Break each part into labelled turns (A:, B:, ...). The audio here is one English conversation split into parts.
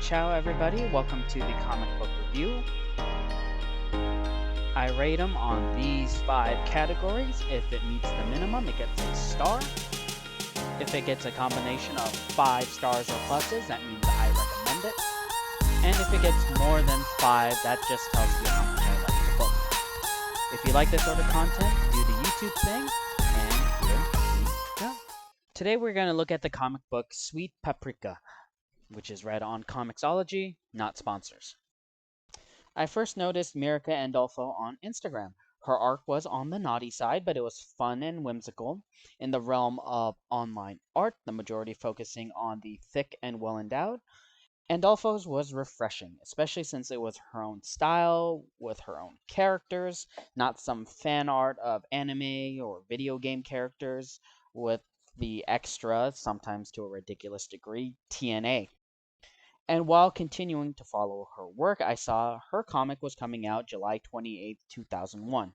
A: Ciao everybody, welcome to the comic book review. I rate them on these 5 categories. If it meets the minimum, it gets a star. If it gets a combination of 5 stars or pluses, that means I recommend it. And if it gets more than 5, that just tells you how much I like the book. If you like this sort of content, do the YouTube thing, and here we go. Today we're going to look at the comic book Sweet Paprika, which is read on Comixology, not sponsors. I first noticed Mirka Andolfo on Instagram. Her art was on the naughty side, but it was fun and whimsical. In the realm of online art, the majority focusing on the thick and well-endowed, Andolfo's was refreshing, especially since it was her own style, with her own characters, not some fan art of anime or video game characters, with the extra, sometimes to a ridiculous degree, TNA. And while continuing to follow her work, I saw her comic was coming out July 28th, 2001.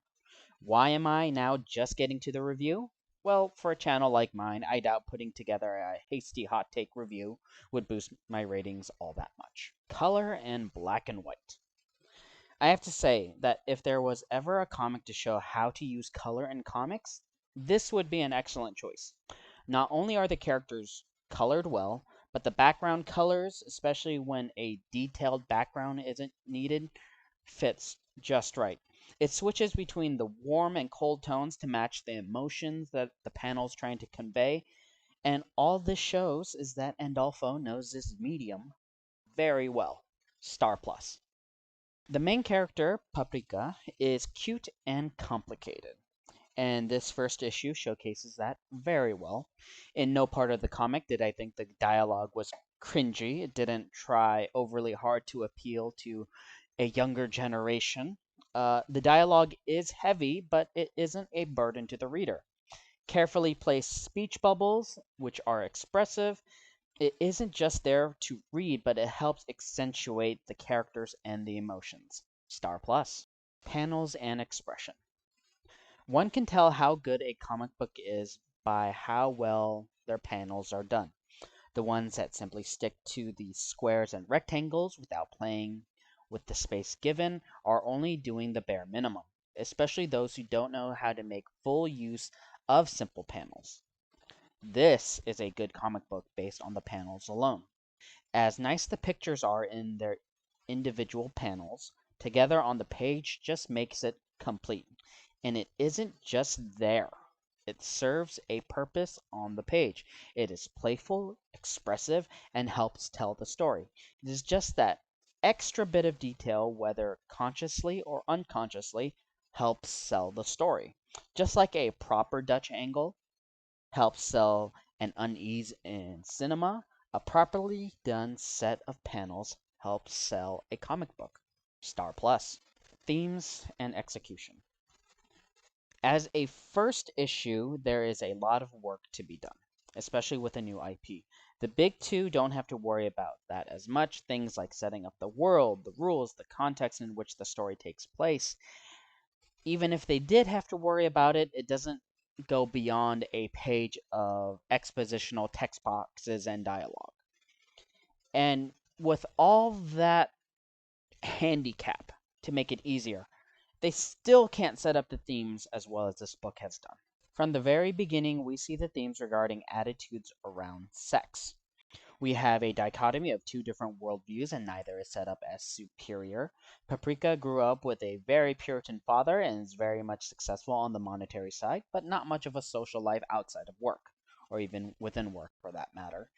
A: Why am I now just getting to the review? Well, for a channel like mine, I doubt putting together a hasty hot take review would boost my ratings all that much. Color and black and white. I have to say that if there was ever a comic to show how to use color in comics, this would be an excellent choice. Not only are the characters colored well, but the background colors, especially when a detailed background isn't needed, fits just right. It switches between the warm and cold tones to match the emotions that the panel's trying to convey, and all this shows is that Andolfo knows this medium very well. Star Plus. The main character, Paprika, is cute and complicated, and this first issue showcases that very well. In no part of the comic did I think the dialogue was cringy. It didn't try overly hard to appeal to a younger generation. The dialogue is heavy, but it isn't a burden to the reader. Carefully placed speech bubbles, which are expressive, it isn't just there to read, but it helps accentuate the characters and the emotions. Star Plus. Panels and expression. One can tell how good a comic book is by how well their panels are done. The ones that simply stick to the squares and rectangles without playing with the space given are only doing the bare minimum, especially those who don't know how to make full use of simple panels. This is a good comic book based on the panels alone. As nice the pictures are in their individual panels, together on the page just makes it complete. And it isn't just there. It serves a purpose on the page. It is playful, expressive, and helps tell the story. It is just that extra bit of detail, whether consciously or unconsciously, helps sell the story. Just like a proper Dutch angle helps sell an unease in cinema, a properly done set of panels helps sell a comic book. Star Plus. Themes and execution. As a first issue, there is a lot of work to be done, especially with a new IP. The big two don't have to worry about that as much. Things like setting up the world, the rules, the context in which the story takes place. Even if they did have to worry about it, it doesn't go beyond a page of expositional text boxes and dialogue. And with all that handicap to make it easier, they still can't set up the themes as well as this book has done. From the very beginning, we see the themes regarding attitudes around sex. We have a dichotomy of two different worldviews, and neither is set up as superior. Paprika grew up with a very Puritan father and is very much successful on the monetary side, but not much of a social life outside of work, or even within work for that matter.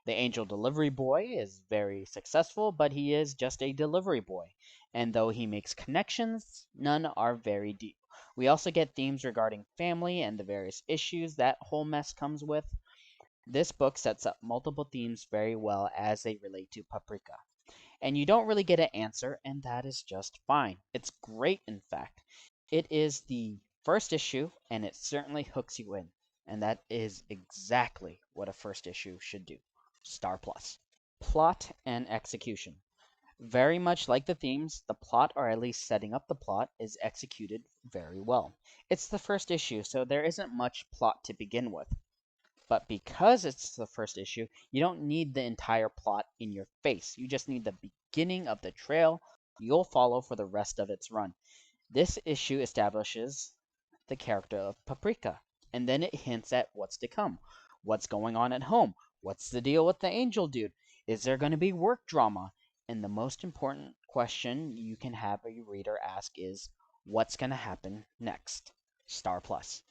A: The angel delivery boy is very successful, but he is just a delivery boy, and though he makes connections, none are very deep. We also get themes regarding family and the various issues that whole mess comes with. This book sets up multiple themes very well as they relate to Paprika. And you don't really get an answer, and that is just fine. It's great, in fact. It is the first issue, and it certainly hooks you in. And that is exactly what a first issue should do. Star Plus. Plot and execution. Very much like the themes, the plot, or at least setting up the plot, is executed very well. It's the first issue, so there isn't much plot to begin with. But because it's the first issue, you don't need the entire plot in your face. You just need the beginning of the trail you'll follow for the rest of its run. This issue establishes the character of Paprika, and then it hints at what's to come. What's going on at home? What's the deal with the angel dude? Is there going to be work drama? And the most important question you can have a reader ask is, what's going to happen next? Star Plus.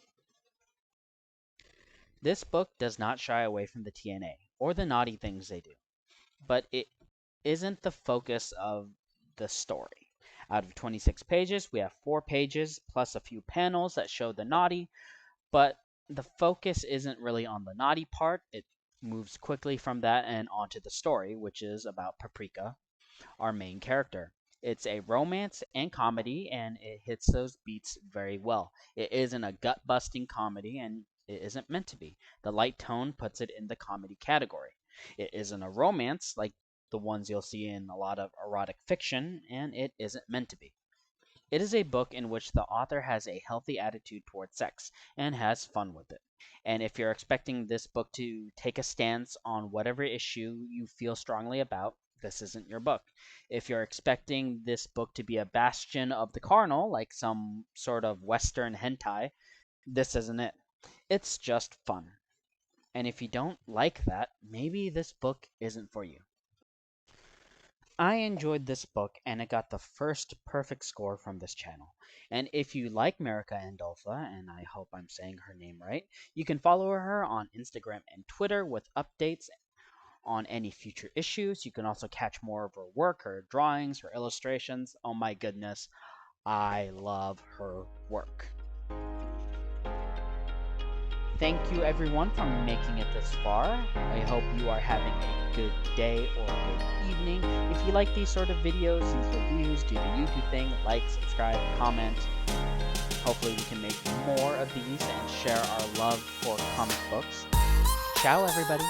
A: This book does not shy away from the TNA or the naughty things they do, but it isn't the focus of the story. Out of 26 pages, we have 4 pages plus a few panels that show the naughty, but the focus isn't really on the naughty part. It moves quickly from that and onto the story, which is about Paprika, our main character. It's a romance and comedy, and it hits those beats very well. It isn't a gut busting comedy, and it isn't meant to be. The light tone puts it in the comedy category. It isn't a romance like the ones you'll see in a lot of erotic fiction, and it isn't meant to be. It is a book in which the author has a healthy attitude towards sex and has fun with it. And if you're expecting this book to take a stance on whatever issue you feel strongly about, this isn't your book. If you're expecting this book to be a bastion of the carnal, like some sort of Western hentai, this isn't it. It's just fun. And if you don't like that, maybe this book isn't for you. I enjoyed this book, and it got the first perfect score from this channel. And if you like Marika Andolfa, and I hope I'm saying her name right, you can follow her on Instagram and Twitter with updates on any future issues. You can also catch more of her work, her drawings, her illustrations. Oh my goodness, I love her work. Thank you everyone for making it this far. I hope you are having a good day or a good evening. If you like these sort of videos, these reviews, do the YouTube thing, like, subscribe, comment. Hopefully we can make more of these and share our love for comic books. Ciao everybody.